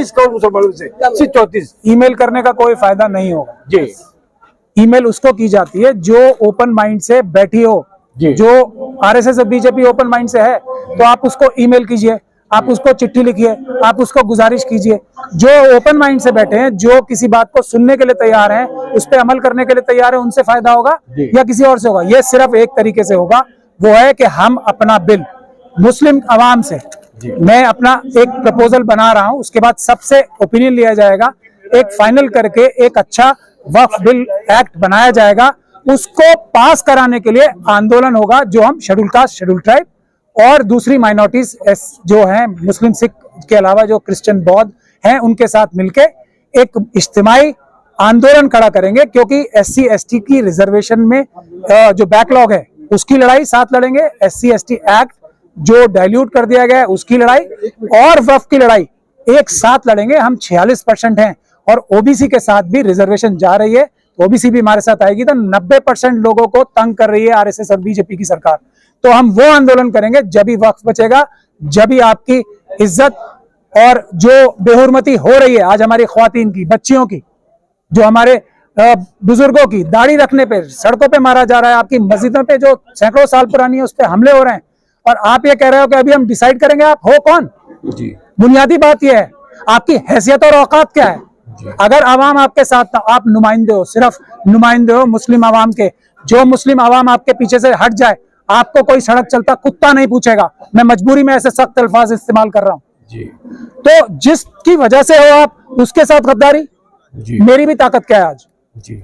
करोड़ मुसलमानों से, सिर्फ 34। ईमेल करने का कोई फायदा नहीं होगा जी। ईमेल उसको की जाती है जो ओपन माइंड से बैठी हो। जो आरएसएस और बीजेपी ओपन माइंड से है तो आप उसको ईमेल कीजिए, आप उसको चिट्ठी लिखिए, आप उसको गुजारिश कीजिए। जो ओपन माइंड से बैठे हैं, जो किसी बात को सुनने के लिए तैयार हैं, उस पर अमल करने के लिए तैयार है, उनसे फायदा होगा या किसी और से होगा। ये सिर्फ एक तरीके से होगा, वो है कि हम अपना बिल मुस्लिम अवाम से, मैं अपना एक प्रपोजल बना रहा हूं, उसके बाद सबसे ओपिनियन लिया जाएगा, एक फाइनल करके एक अच्छा वक्फ बिल एक्ट बनाया जाएगा। उसको पास कराने के लिए आंदोलन होगा, जो हम शेड्यूल कास्ट, शेड्यूल ट्राइब और दूसरी माइनॉरिटीज जो हैं, मुस्लिम, सिख के अलावा जो क्रिश्चियन, बौद्ध हैं, उनके साथ मिलके एक इज्तिमाई आंदोलन खड़ा करेंगे। क्योंकि SC ST की रिजर्वेशन में जो बैकलॉग है उसकी लड़ाई साथ लड़ेंगे, SC ST एक्ट जो डाइल्यूट कर दिया गया है उसकी लड़ाई और वक्फ की लड़ाई एक साथ लड़ेंगे। हम 46% हैं और OBC के साथ भी रिजर्वेशन जा रही है, OBC भी हमारे साथ आएगी, तो 90% लोगों को तंग कर रही है RSS और बीजेपी की सरकार। तो हम वो आंदोलन करेंगे जब ही वक्फ बचेगा, जब ही आपकी इज्जत और जो बेहुरमती हो रही है आज हमारी ख्वातीन की, बच्चियों की, जो हमारे बुजुर्गों की दाढ़ी रखने पे सड़कों पे मारा जा रहा है, आपकी मस्जिदों पे जो सैकड़ों साल पुरानी है उस पे हमले हो रहे हैं, और आप ये कह रहे हो कि अभी हम डिसाइड करेंगे। आप हो कौन? बुनियादी बात यह है, आपकी हैसियत और औकात क्या है? अगर आवाम आपके साथ, आप नुमाइंदे हो, सिर्फ नुमाइंदे हो मुस्लिम आवाम के। जो मुस्लिम आवाम आपके पीछे से हट जाए, आपको कोई सड़क चलता कुत्ता नहीं पूछेगा। मैं मजबूरी में ऐसे सख्त अल्फाज इस्तेमाल कर रहा हूं। तो जिसकी वजह से हो आप, उसके साथ गद्दारी, मेरी भी ताकत क्या है आज?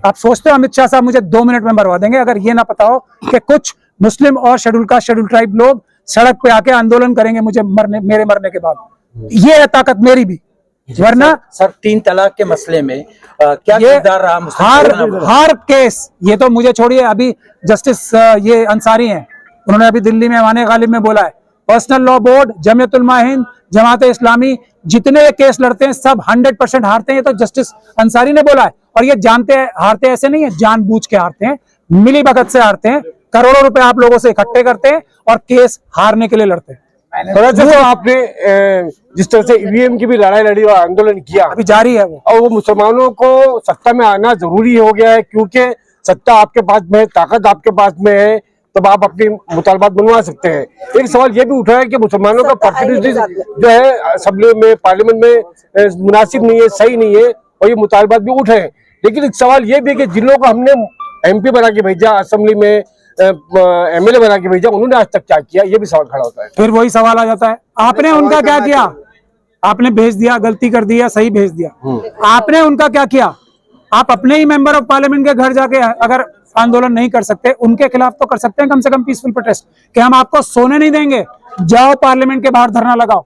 आप सोचते हो अमित शाह साहब मुझे 2 मिनट में मरवा देंगे अगर ये ना पता हो कि कुछ मुस्लिम और शेड्यूल कास्ट, शेड्यूल ट्राइब लोग सड़क पे आके आंदोलन करेंगे मेरे मरने के बाद। ये है ताकत मेरी भी। वरना सर 3 तलाक के मसले में क्या किरदार रहा? हर केस, ये तो मुझे छोड़िए, अभी जस्टिस ये अंसारी हैं, उन्होंने अभी दिल्ली में वाने गालिब में बोला है, personal law board, Jamiat Ulama Hind, Jamaat Islami जितने ये केस लड़ते हैं सब 100% हारते हैं। ये तो जस्टिस अंसारी ने बोला है, और ये जानते हैं हारते ऐसे नहीं है, जानबूझ के हारते हैं, मिली भगत से हारते हैं, करोड़ों रुपए आप लोगों से इकट्ठे करते हैं और केस हारने के लिए लड़ते हैं। तो आपने जिस तरह से EVM की भी लड़ाई लड़ी और आंदोलन किया, अभी जारी है वो, और वो मुसलमानों को सत्ता में आना जरूरी हो गया है, क्योंकि सत्ता आपके पास में है, ताकत आपके पास में है, तब आप अपनी मुतालबात बनवा सकते हैं। एक सवाल ये भी उठा है कि मुसलमानों का प्रतिनिधित्व जो है असेंबली में, पार्लियामेंट में मुनासिब नहीं है, सही नहीं है, और ये मुतालबात भी उठे हैं। लेकिन एक सवाल ये भी है कि जिन लोगों को हमने MP बना के भेजा, असेंबली में MLA बना के भेजा, उन्होंने आज तक क्या किया? ये भी सवाल खड़ा होता है। फिर वही सवाल आ जाता है, आपने उनका क्या किया? आपने भेज दिया, गलती कर दी या सही भेज दिया, आपने उनका क्या किया? आप अपने ही मेंबर ऑफ पार्लियामेंट के घर जाके अगर आंदोलन नहीं कर सकते, उनके खिलाफ तो कर सकते हैं कम से कम पीसफुल प्रोटेस्ट, कि हम आपको सोने नहीं देंगे, जाओ पार्लियामेंट के बाहर धरना लगाओ।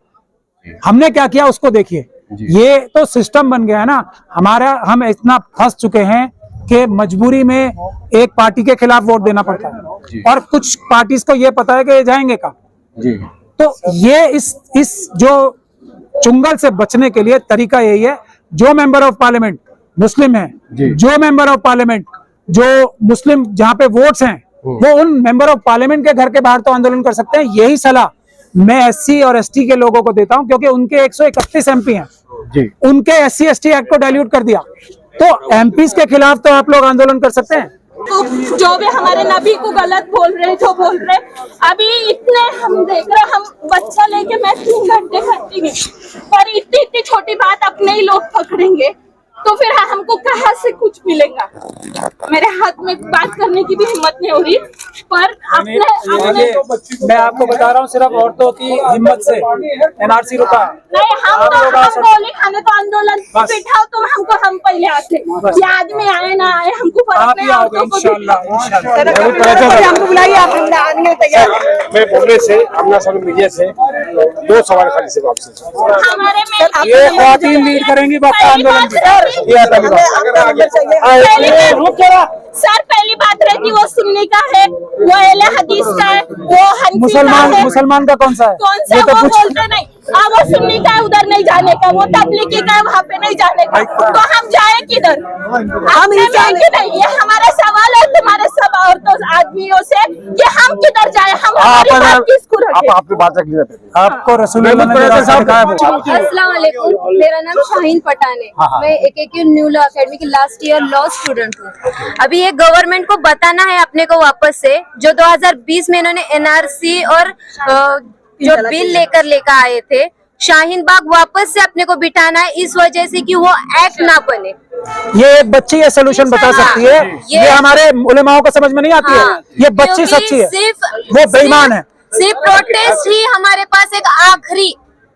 हमने क्या किया उसको देखिए। ये तो सिस्टम बन गया है ना हमारा, हम इतना फंस चुके हैं कि मजबूरी में एक पार्टी के खिलाफ वोट देना पड़ता है, और कुछ पार्टीज को ये पता है कि जाएंगे का। तो ये इस जो चुंगल से बचने के लिए तरीका यही है, जो मेंबर ऑफ पार्लियामेंट मुस्लिम है, जो मेंबर ऑफ पार्लियामेंट जो मुस्लिम जहां पे वोट्स हैं, वो उन मेंबर ऑफ पार्लियामेंट के घर के बाहर तो आंदोलन कर सकते हैं। यही सलाह मैं SC और ST के लोगों को देता हूं, क्योंकि उनके 131 MP हैं, उनके SC ST एक्ट को डाइल्यूट कर दिया, तो MPs के खिलाफ तो आप लोग आंदोलन कर सकते हैं। जो भी हमारे नबी को गलत बोल रहे तो बोल रहे, अभी इतने हम देख रहे, हम बच्चा लेके मैं 3 घंटे खड़ी गई, और इतनी छोटी बात अपने ही लोग पकड़ेंगे, तो फिर हमको कहाँ से कुछ मिलेगा? मेरे हाथ में बात करने की भी हिम्मत नहीं हो रही, पर अपने मैं आपको बता रहा हूँ, सिर्फ औरतों की हिम्मत से NRC रुका नहीं। हम गोली खाने तो आंदोलन बिठाओ, तो हम पहले आते, ये आदमी आए ना आए हमको फर्क नहीं। हमको बुलाइए, आपने तैयार। मैं बोलने से अपना सामने मीडिया से 2 सवाल खाली सिर्फ आपसे, हमारे में ये ख्वातीन लीड करेंगी वक्त आंदोलन की। सर पहली बात रहती वो सुन्नी का है, वो अहले हदीस का है, वो हनफी का है। मुसलमान का कौन सा है? कौन सा वो बोलते नहीं। वो सुन्नी का है उधर नहीं जाने का, वो तबलीगी का है वहाँ पे नहीं जाने का, तो हम जाए किधर? हम इंसान के नहीं, ये हमारा सवाल है तुम्हारे सब औरतों आदमियों से कि हम किधर जाए, हम हमारी बात किसको रखें? आपकी बात रख लीजिए आपको रसूलुल्लाह ने जो रास्ता दिखाया वो अस्सलाम वालेकुम, मेरा नाम शाहीन पठान है। मैं AKQ न्यू लॉ अकेडमी की लास्ट ईयर लॉ स्टूडेंट हूँ। अभी ये गवर्नमेंट को बताना है अपने को वापस से, जो 2020 में इन्होंने NRC और जो बिल लेकर आए थे, शाहीन बाग वापस से अपने को बिठाना है, इस वजह से कि वो एक्ट ना बने। ये एक बच्ची ये सोल्यूशन बता सकती है, ये हमारे उलेमाओं को समझ में नहीं आती है। ये बच्ची सच्ची है, वो बेईमान है। सिर्फ प्रोटेस्ट ही हमारे पास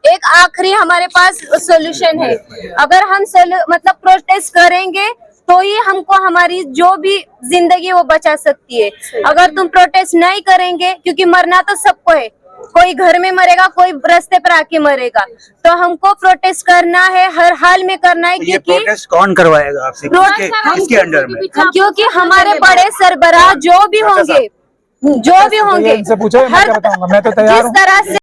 एक आखिरी हमारे पास सोल्यूशन है। अगर हम मतलब प्रोटेस्ट करेंगे तो ही हमको हमारी जो भी जिंदगी वो बचा सकती है। अगर तुम प्रोटेस्ट नहीं करेंगे, क्योंकि मरना तो सबको है, कोई घर में मरेगा, कोई रास्ते पर आके मरेगा, तो हमको प्रोटेस्ट करना है, हर हाल में करना है। ये प्रोटेस्ट कौन करवाएगा आपसे? किसके अंडर में? क्योंकि हमारे बड़े सरबराह जो भी होंगे इनसे पूछो, मैं क्या बताऊंगा, मैं तो तैयार हूँ। जिस तरह से